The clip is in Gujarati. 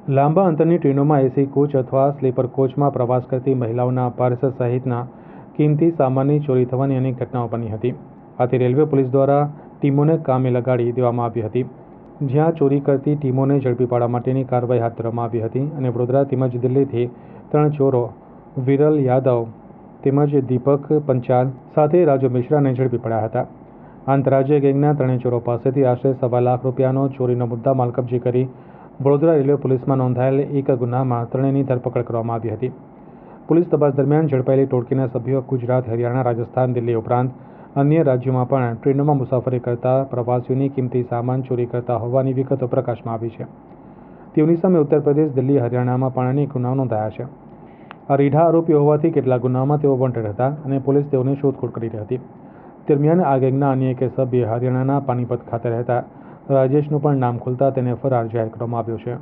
લાંબા અંતરની ટ્રેનોમાં એસી કોચ અથવા સ્લીપર કોચમાં પ્રવાસ કરતી મહિલાઓના પર્સ સહિતના કિંમતી સામાનની ચોરી થવાની અનેક ઘટનાઓ બની હતી. આથી રેલવે પોલીસ દ્વારા ટીમોને કામે લગાડી દેવામાં આવી હતી, જ્યાં ચોરી કરતી ટીમોને ઝડપી પાડવા માટેની કાર્યવાહી હાથ ધરવામાં આવી હતી અને વડોદરા તેમજ દિલ્હીથી 3 ચોરો વિરલ યાદવ તેમજ દીપક પંચાલ સાથે રાજુ મિશ્રાને ઝડપી પડ્યા હતા. આંતરરાજ્ય ગેંગના 3 ચોરો પાસેથી આશરે ₹1.25 લાખ ચોરીનો મુદ્દામાલ કબજે કરી વડોદરા રેલવે પોલીસમાં નોંધાયેલ એક ગુનામાં ત્રણેયની ધરપકડ કરવામાં આવી હતી. પોલીસ તપાસ દરમિયાન ઝડપાયેલી ટોળકીના સભ્યો ગુજરાત, હરિયાણા, રાજસ્થાન, દિલ્હી ઉપરાંત અન્ય રાજ્યોમાં પણ ટ્રેનોમાં મુસાફરી કરતા પ્રવાસીઓની કિંમતી સામાન ચોરી કરતા હોવાની વિગતો પ્રકાશમાં આવી છે. તેઓની સામે ઉત્તર પ્રદેશ, દિલ્હી, હરિયાણામાં પણ અનેક ગુનાઓ નોંધાયા છે. આ રીઢા આરોપીઓ હોવાથી કેટલાક ગુનાઓમાં તેઓ વોન્ટેડ હતા અને પોલીસ તેઓની શોધખોળ કરી રહી હતી. દરમિયાન આ ગેંગના અન્ય એક સભ્ય હરિયાણાના પાનીપત ખાતે રહેતા રાજેશનું પણ નામ ખુલતા તેને ફરાર જાહેર કરવામાં આવ્યો છે.